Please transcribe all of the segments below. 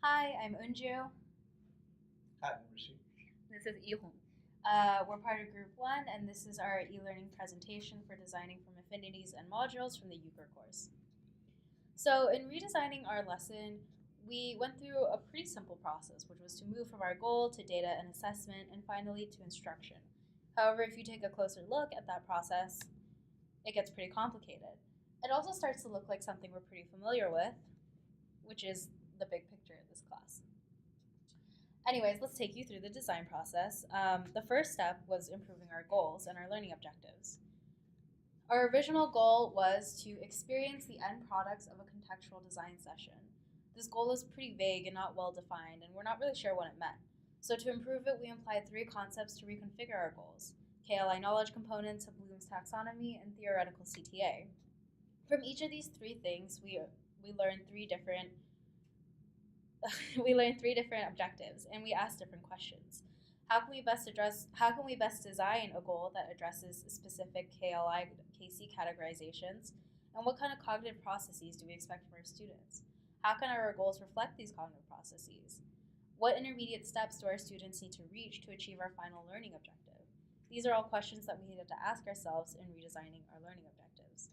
Hi, I'm Unju. Hi, Rishi. This is Ihong. We're part of Group 1, and this is our e-learning presentation for designing from affinities and modules from the UCRE course. So in redesigning our lesson, we went through a pretty simple process, which was to move from our goal to data and assessment, and finally to instruction. However, if you take a closer look at that process, it gets pretty complicated. It also starts to look like something we're pretty familiar with, which is the big picture of this class. Anyways, let's take you through the design process. The first step was improving our goals and our learning objectives. Our original goal was to experience the end products of a contextual design session. This goal is pretty vague and not well defined, and we're not really sure what it meant. So, to improve it, we applied three concepts to reconfigure our goals: KLI knowledge components, Bloom's taxonomy, and theoretical CTA. From each of these three things, we learned three different we learned three different objectives and we asked different questions. How can we best design a goal that addresses specific KLI KC categorizations? And what kind of cognitive processes do we expect from our students? How can our goals reflect these cognitive processes? What intermediate steps do our students need to reach to achieve our final learning objective? These are all questions that we needed to ask ourselves in redesigning our learning objectives.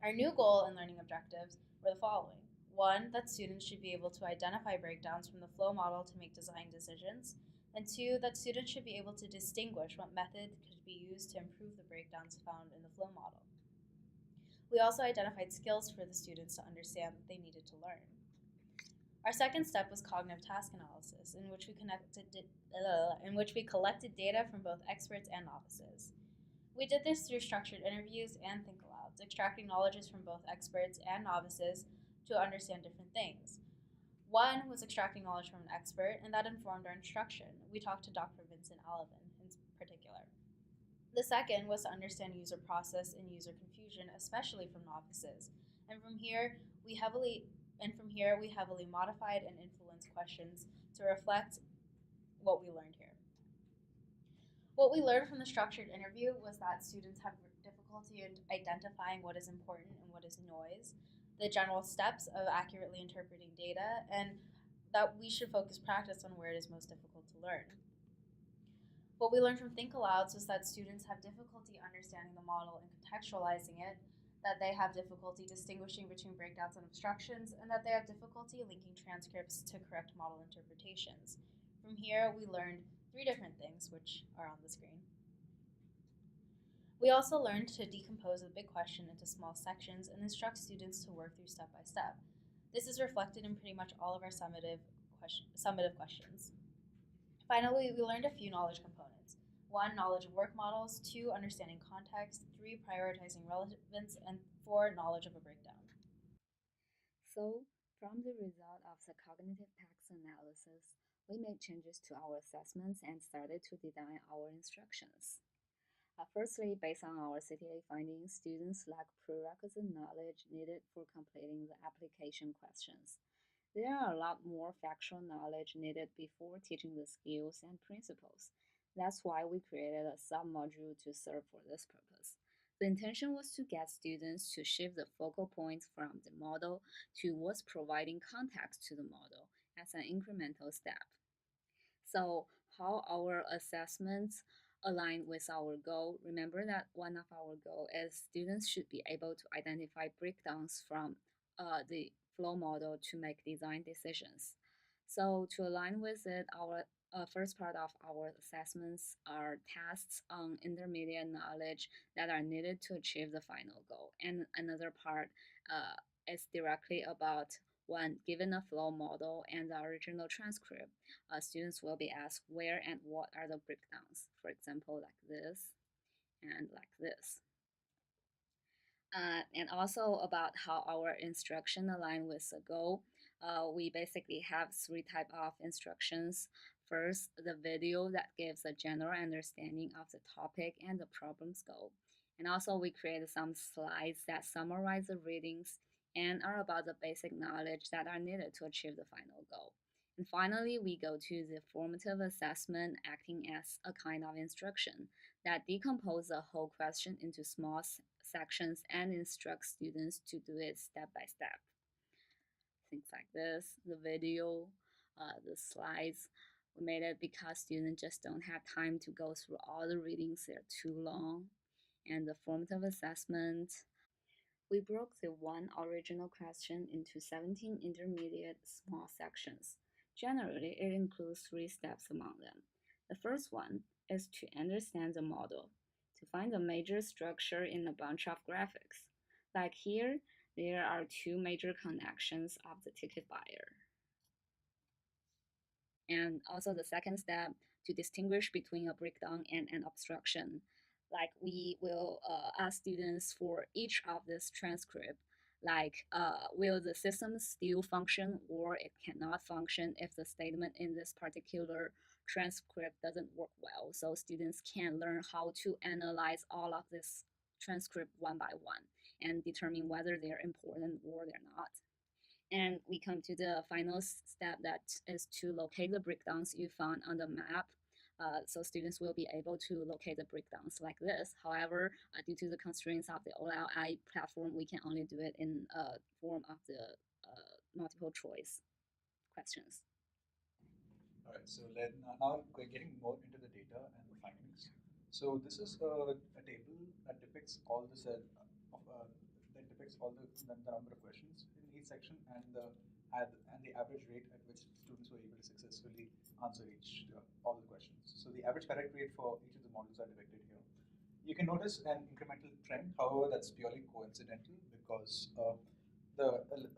Our new goal and learning objectives were the following. One, that students should be able to identify breakdowns from the flow model to make design decisions. And two, that students should be able to distinguish what method could be used to improve the breakdowns found in the flow model. We also identified skills for the students to understand that they needed to learn. Our second step was cognitive task analysis, in which we collected data from both experts and novices. We did this through structured interviews and think alouds, extracting knowledges from both experts and novices to understand different things. One was extracting knowledge from an expert, and that informed our instruction. We talked to Dr. Vincent Alvin in particular. The second was to understand user process and user confusion, especially from novices. And from here, we heavily we heavily modified and influenced questions to reflect what we learned here. What we learned from the structured interview was that students have difficulty in identifying what is important and what is noise, the general steps of accurately interpreting data, and that we should focus practice on where it is most difficult to learn. What we learned from Think Alouds was that students have difficulty understanding the model and contextualizing it, that they have difficulty distinguishing between breakdowns and obstructions, and that they have difficulty linking transcripts to correct model interpretations. From here, we learned three different things, which are on the screen. We also learned to decompose the big question into small sections and instruct students to work through step by step. This is reflected in pretty much all of our summative questions. Finally, we learned a few knowledge components. One, knowledge of work models. Two, understanding context. Three, prioritizing relevance. And four, knowledge of a breakdown. So, from the result of the cognitive task analysis, we made changes to our assessments and started to design our instructions. Firstly, based on our CTA findings, students lack prerequisite knowledge needed for completing the application questions. There are a lot more factual knowledge needed before teaching the skills and principles. That's why we created a submodule to serve for this purpose. The intention was to get students to shift the focal points from the model towards providing context to the model as an incremental step. So, how our assessments align with our goal? Remember that one of our goal is students should be able to identify breakdowns from the flow model to make design decisions. So, to align with it, our first part of our assessments are tests on intermediate knowledge that are needed to achieve the final goal, and another part is directly about when given a flow model and the original transcript, students will be asked where and what are the breakdowns. For example, like this and like this. And also about how our instruction align with the goal. We basically have three type of instructions. First, the video that gives a general understanding of the topic and the problem scope. And also we create some slides that summarize the readings and are about the basic knowledge that are needed to achieve the final goal. And finally, we go to the formative assessment, acting as a kind of instruction that decompose the whole question into small sections and instruct students to do it step by step. things like this, the video, the slides. We made it because students just don't have time to go through all the readings, they're too long. And the formative assessment, we broke the one original question into 17 intermediate small sections. Generally, it includes three steps among them. The first one is to understand the model, to find the major structure in a bunch of graphics. Like here, there are two major connections of the ticket buyer. And also the second step, to distinguish between a breakdown and an obstruction. Like we will ask students for each of this transcript, like will the system still function or it cannot function if the statement in this particular transcript doesn't work well. So students can learn how to analyze all of this transcript one by one and determine whether they're important or they're not. And we come to the final step, that is to locate the breakdowns you found on the map. So students will be able to locate the breakdowns like this. However, due to the constraints of the OLI platform, we can only do it in form of the multiple choice questions. All right, so now we're getting more into the data and the findings. So this is a table that depicts all the that depicts all the number of questions in each section and the average rate at which students were able to successfully answer all the questions. So the average correct rate for each of the models are depicted here. You can notice an incremental trend, however, that's purely coincidental because a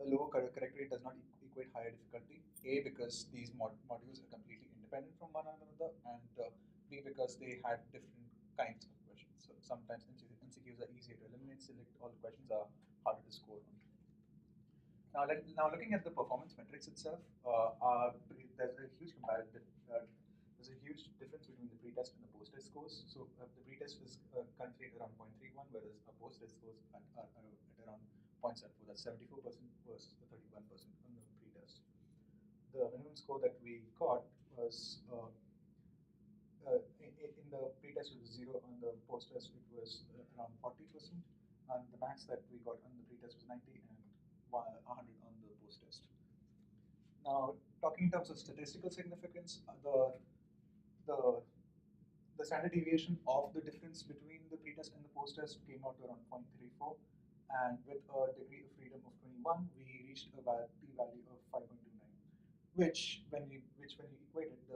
lower correct rate does not equate higher difficulty. A, because these modules are completely independent from one another, and B, because they had different kinds of questions. So sometimes MCQs are easier to eliminate, select all the questions are harder to score on. Now looking at the performance metrics itself, there's a huge comparative. There's a huge difference between the pre-test and the post-test scores. So the pre-test is currently at around 0.31, whereas our post-test scores are at around 0.74. That's 74% versus 31% on the pre-test. The minimum score that we got was in the pre-test it was 0, on the post-test it was around 40%, and the max that we got on the pre-test was 90 and 100 on the post-test. Now, talking in terms of statistical significance, the the standard deviation of the difference between the pre-test and the post-test came out to around 0.34, and with a degree of freedom of 21, we reached a p-value of 5.29, which when we equate it,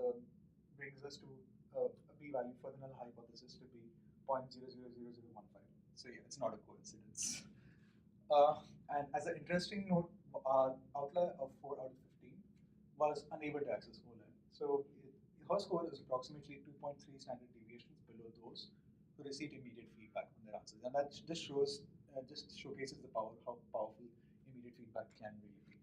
brings us to a p-value for the null hypothesis to be 0.000015. So yeah, it's not a coincidence. And as an interesting note, our outlier of 4 out of 15 was unable to access OLAN. So her score is approximately 2.3 standard deviations below those who received immediate feedback on their answers. And that just showcases the power, how powerful immediate feedback can really be.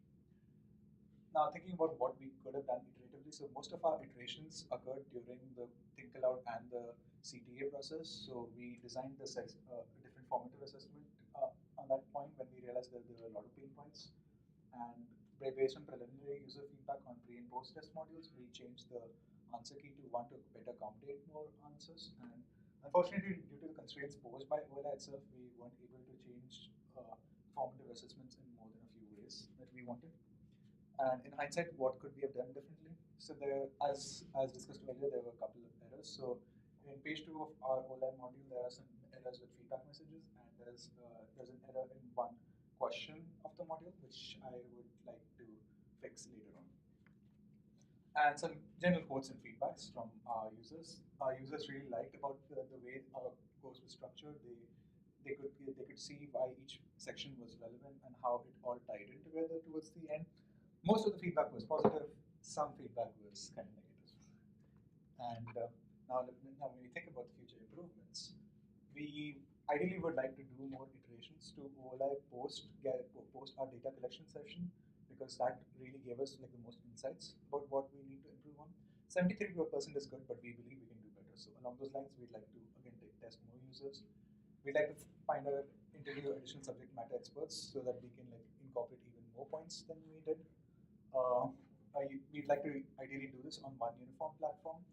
Now, thinking about what we could have done iteratively, so most of our iterations occurred during the think aloud and the CTA process. So we designed a different formative assessment on that point when we realized that there were a lot of pain points. And based on preliminary user feedback on pre and post test modules, we changed the answer key to one to better accommodate more answers. And unfortunately, due to the constraints posed by OLA itself, we weren't able to change formative assessments in more than a few ways that we wanted. And in hindsight, what could we have done differently? So there, as discussed earlier, there were a couple of errors. So in page 2 of our OLAN module, there are some errors with feedback messages, and there's an error in one question of the module, which I would like to fix later on. And some general quotes and feedbacks from our users. Our users really liked about the way our course was structured. They could see why each section was relevant and how it all tied in together towards the end. Most of the feedback was positive. Some feedback was kind of negative. And now when we think about the future improvements, we ideally would like to do more iterations to OLI post our data collection session, because that really gave us like the most insights about what we need to improve on. 73% is good, but we believe we can do better. So along those lines, we'd like to again test more users. We'd like to find out interview additional subject matter experts so that we can like incorporate even more points than we did. Uh, we'd like to ideally do this on one uniform platform.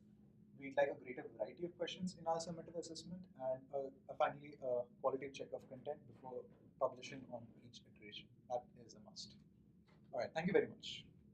We'd like a greater variety of questions in our summative assessment, and finally a qualitative check of content before publishing on each iteration. That is a must. All right, thank you very much.